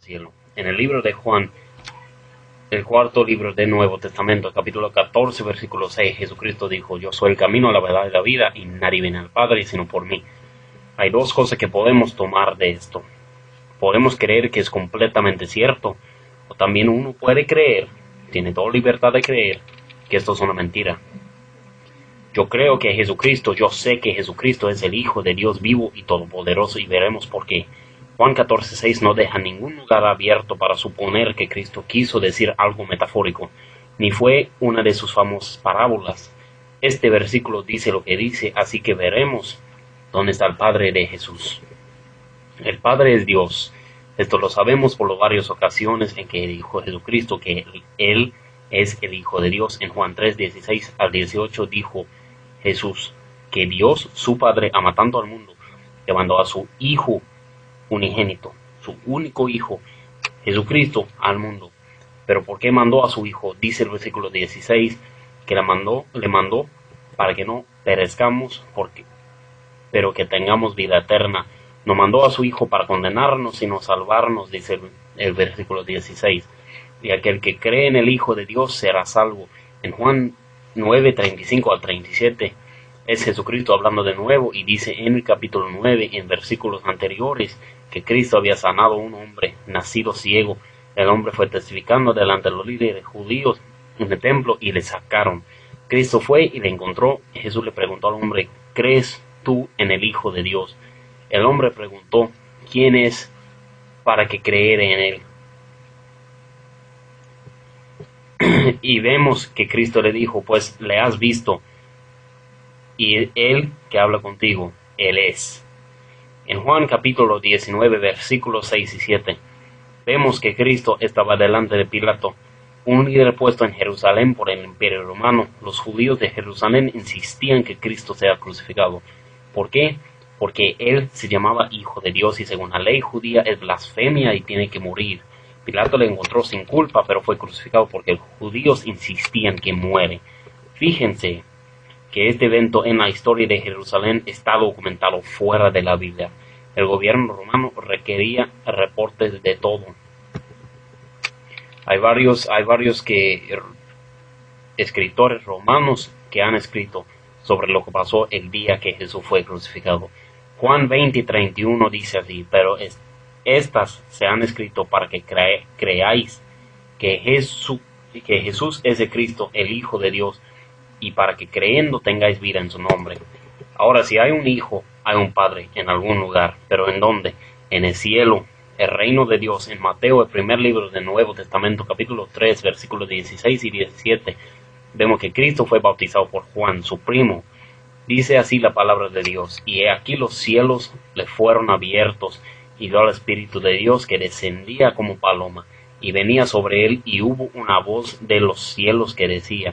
al cielo. En el libro de Juan, el cuarto libro del Nuevo Testamento, capítulo 14, versículo 6, Jesucristo dijo: yo soy el camino, la verdad y la vida, y nadie viene al Padre sino por mí. Hay dos cosas que podemos tomar de esto. Podemos creer que es completamente cierto, o también uno puede creer, tiene toda libertad de creer, que esto es una mentira. Yo creo que Jesucristo, yo sé que Jesucristo es el Hijo de Dios vivo y todopoderoso, y veremos por qué. Juan 14:6 no deja ningún lugar abierto para suponer que Cristo quiso decir algo metafórico, ni fue una de sus famosas parábolas. Este versículo dice lo que dice, así que veremos dónde está el Padre de Jesús. El Padre es Dios. Esto lo sabemos por las varias ocasiones en que dijo Jesucristo que Él es el Hijo de Dios. En Juan 3:16 al 18 dijo Jesús que Dios, su Padre, ama tanto al mundo que mandó a su Hijo unigénito, su único Hijo, Jesucristo, al mundo. Pero ¿por qué mandó a su Hijo? Dice el versículo 16 que le mandó para que no perezcamos, pero que tengamos vida eterna. No mandó a su Hijo para condenarnos, sino salvarnos, dice el versículo 16. Y aquel que cree en el Hijo de Dios será salvo. En Juan 9:35 al 37 es Jesucristo hablando de nuevo, y dice en el capítulo 9, en versículos anteriores, que Cristo había sanado a un hombre nacido ciego. El hombre fue testificando delante de los líderes judíos en el templo y le sacaron. Cristo fue y le encontró. Jesús le preguntó al hombre: ¿crees tú en el Hijo de Dios? El hombre preguntó: ¿quién es para que creer en él? Y vemos que Cristo le dijo: pues le has visto, y él que habla contigo, él es. En Juan capítulo 19, versículos 6 y 7, vemos que Cristo estaba delante de Pilato, un líder puesto en Jerusalén por el Imperio Romano. Los judíos de Jerusalén insistían que Cristo sea crucificado. ¿Por qué? Porque él se llamaba Hijo de Dios y según la ley judía es blasfemia y tiene que morir. Pilato le encontró sin culpa, pero fue crucificado porque los judíos insistían que muere. Fíjense que este evento en la historia de Jerusalén está documentado fuera de la Biblia. El gobierno romano requería reportes de todo. Hay varios escritores romanos que han escrito sobre lo que pasó el día que Jesús fue crucificado. Juan 20:31 dice así: pero estas se han escrito para que creáis que Jesús es el Cristo, el Hijo de Dios, y para que creyendo tengáis vida en su nombre. Ahora, si hay un Hijo, hay un Padre en algún lugar, pero ¿en dónde? En el cielo, el reino de Dios. En Mateo, el primer libro del Nuevo Testamento, capítulo 3, versículos 16 y 17, vemos que Cristo fue bautizado por Juan, su primo. Dice así la palabra de Dios: y he aquí los cielos le fueron abiertos, y vio al Espíritu de Dios que descendía como paloma, y venía sobre él, y hubo una voz de los cielos que decía: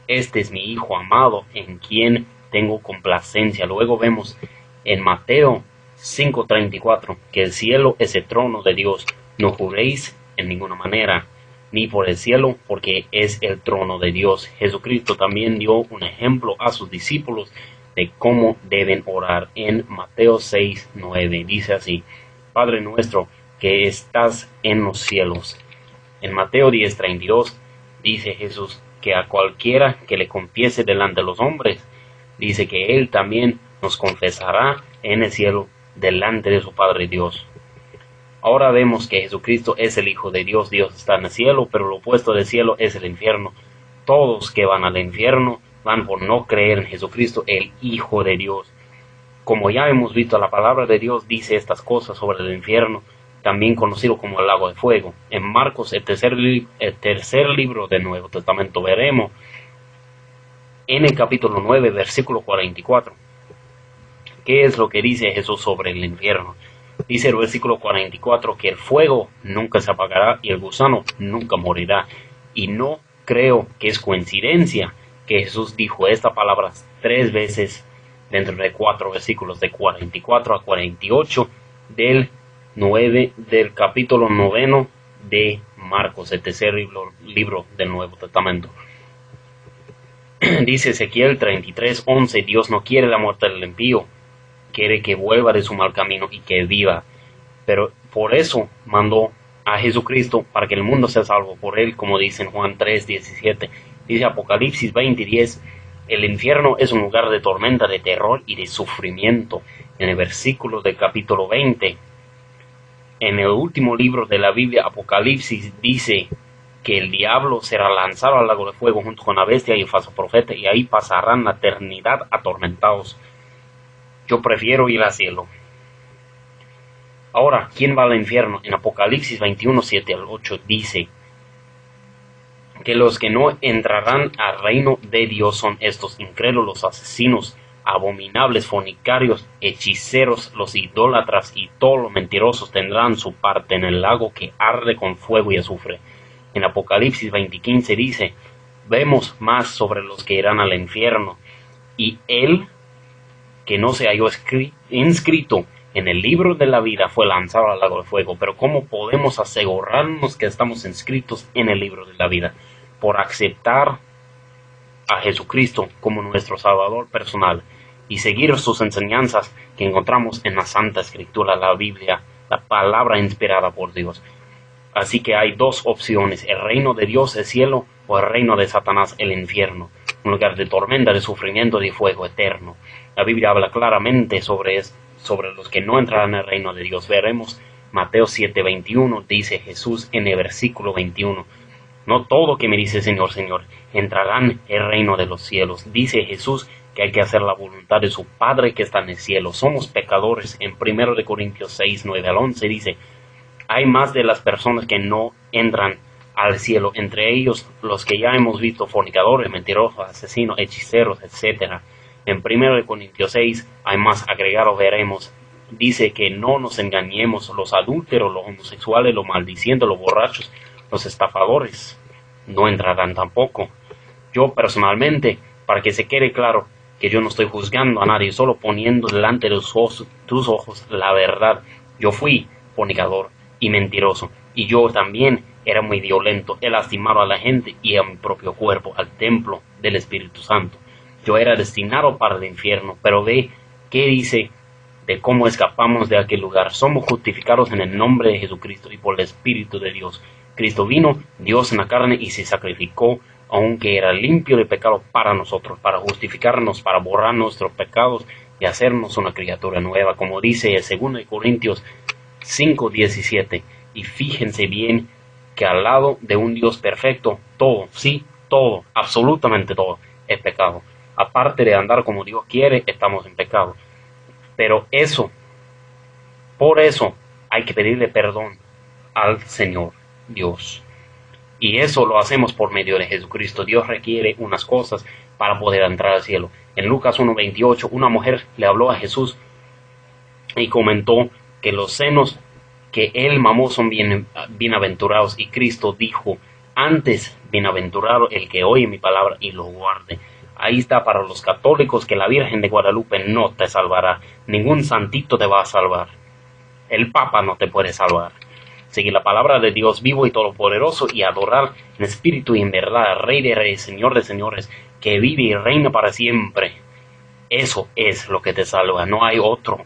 este es mi Hijo amado, en quien tengo complacencia. Luego vemos en Mateo 5:34 que el cielo es el trono de Dios. No juréis en ninguna manera, ni por el cielo, porque es el trono de Dios. Jesucristo también dio un ejemplo a sus discípulos de cómo deben orar. En Mateo 6:9 dice así: Padre nuestro que estás en los cielos. En Mateo 10:32 dice Jesús que a cualquiera que le confiese delante de los hombres, dice que él también nos confesará en el cielo delante de su Padre Dios. Ahora vemos que Jesucristo es el Hijo de Dios. Dios está en el cielo, pero lo opuesto del cielo es el infierno. Todos que van al infierno van por no creer en Jesucristo, el Hijo de Dios. Como ya hemos visto, la palabra de Dios dice estas cosas sobre el infierno, también conocido como el lago de fuego. En Marcos, el tercer libro del Nuevo Testamento, veremos en el capítulo 9, versículo 44, ¿qué es lo que dice Jesús sobre el infierno? Dice el versículo 44 que el fuego nunca se apagará y el gusano nunca morirá. Y no creo que es coincidencia que Jesús dijo estas palabras 3 veces dentro de 4 versículos, de 44 a 48 del capítulo 9 de Marcos, el tercer libro del Nuevo Testamento. Dice Ezequiel 33:11, Dios no quiere la muerte del impío, quiere que vuelva de su mal camino y que viva. Pero por eso mandó a Jesucristo para que el mundo sea salvo por él, como dice en Juan 3:17. Dice Apocalipsis 20:10, el infierno es un lugar de tormenta, de terror y de sufrimiento. En el versículo del capítulo 20, en el último libro de la Biblia, Apocalipsis, dice que el diablo será lanzado al lago de fuego junto con la bestia y el falso profeta, y ahí pasarán la eternidad atormentados. Yo prefiero ir al cielo. Ahora, ¿quién va al infierno? En Apocalipsis 21:7-8 dice que los que no entrarán al reino de Dios son estos: incrédulos, asesinos, abominables, fornicarios, hechiceros, los idólatras y todos los mentirosos tendrán su parte en el lago que arde con fuego y azufre. En Apocalipsis 20:15 dice, vemos más sobre los que irán al infierno, y él que no se halló inscrito en el libro de la vida fue lanzado al lago de fuego. Pero ¿cómo podemos asegurarnos que estamos inscritos en el libro de la vida? Por aceptar a Jesucristo como nuestro Salvador personal y seguir sus enseñanzas que encontramos en la Santa Escritura, la Biblia, la palabra inspirada por Dios. Así que hay dos opciones: el reino de Dios, el cielo, o el reino de Satanás, el infierno, un lugar de tormenta, de sufrimiento y de fuego eterno. La Biblia habla claramente sobre los que no entrarán en el reino de Dios. Veremos Mateo 7:21, dice Jesús en el versículo 21. No todo que me dice Señor, Señor, entrarán en el reino de los cielos. Dice Jesús que hay que hacer la voluntad de su Padre que está en el cielo. Somos pecadores. En 1 Corintios 6:9-11 dice, hay más de las personas que no entran al cielo, entre ellos los que ya hemos visto: fornicadores, mentirosos, asesinos, hechiceros, etc. En 1 Corintios 6 hay más agregado, veremos. Dice que no nos engañemos: los adúlteros, los homosexuales, los maldicientes, los borrachos, los estafadores no entrarán tampoco. Yo personalmente, para que se quede claro que yo no estoy juzgando a nadie, solo poniendo delante de tus ojos la verdad. Yo fui fornicador y mentiroso, y yo también era muy violento. He lastimado a la gente y a mi propio cuerpo, al templo del Espíritu Santo. Yo era destinado para el infierno, pero ve qué dice de cómo escapamos de aquel lugar. Somos justificados en el nombre de Jesucristo y por el Espíritu de Dios. Cristo vino, Dios en la carne, y se sacrificó, aunque era limpio de pecado, para nosotros, para justificarnos, para borrar nuestros pecados y hacernos una criatura nueva, como dice el 2 Corintios 5:17. Y fíjense bien que al lado de un Dios perfecto, todo, sí, todo, absolutamente todo, es pecado. Aparte de andar como Dios quiere, estamos en pecado. Pero por eso hay que pedirle perdón al Señor Dios. Y eso lo hacemos por medio de Jesucristo. Dios requiere unas cosas para poder entrar al cielo. En Lucas 1:28, una mujer le habló a Jesús y comentó que los senos que él mamó son bienaventurados. Y Cristo dijo, antes bienaventurado el que oye mi palabra y lo guarde. Ahí está para los católicos que la Virgen de Guadalupe no te salvará. Ningún santito te va a salvar. El Papa no te puede salvar. Seguir la palabra de Dios vivo y todopoderoso y adorar en espíritu y en verdad, Rey de Reyes, Señor de Señores, que vive y reina para siempre. Eso es lo que te salva. No hay otro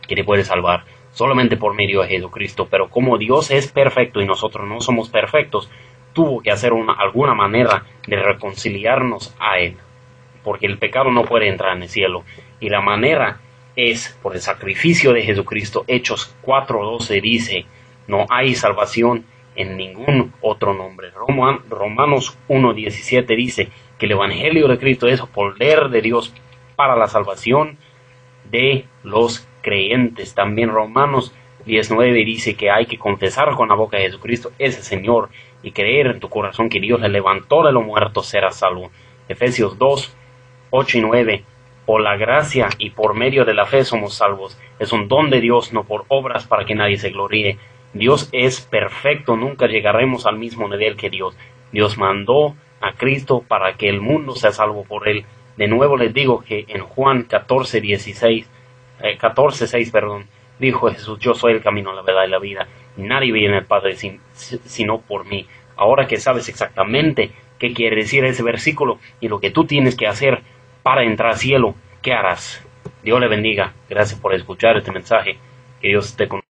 que te puede salvar. Solamente por medio de Jesucristo. Pero como Dios es perfecto y nosotros no somos perfectos, tuvo que hacer alguna manera de reconciliarnos a Él. Porque el pecado no puede entrar en el cielo. Y la manera es por el sacrificio de Jesucristo. Hechos 4:12 dice, no hay salvación en ningún otro nombre. Romanos 1:17 dice que el Evangelio de Cristo es poder de Dios para la salvación de los creyentes. También Romanos 19 dice que hay que confesar con la boca de Jesucristo es el Señor y creer en tu corazón que Dios le levantó de los muertos, serás salvo. Efesios 2:8-9, por la gracia y por medio de la fe somos salvos. Es un don de Dios, no por obras para que nadie se gloríe. Dios es perfecto, nunca llegaremos al mismo nivel que Dios. Dios mandó a Cristo para que el mundo sea salvo por Él. De nuevo les digo que en Juan 14:6, dijo Jesús, yo soy el camino, la verdad y la vida. Nadie viene al Padre sino por mí. Ahora que sabes exactamente qué quiere decir ese versículo y lo que tú tienes que hacer para entrar al cielo, ¿qué harás? Dios le bendiga. Gracias por escuchar este mensaje. Que Dios esté con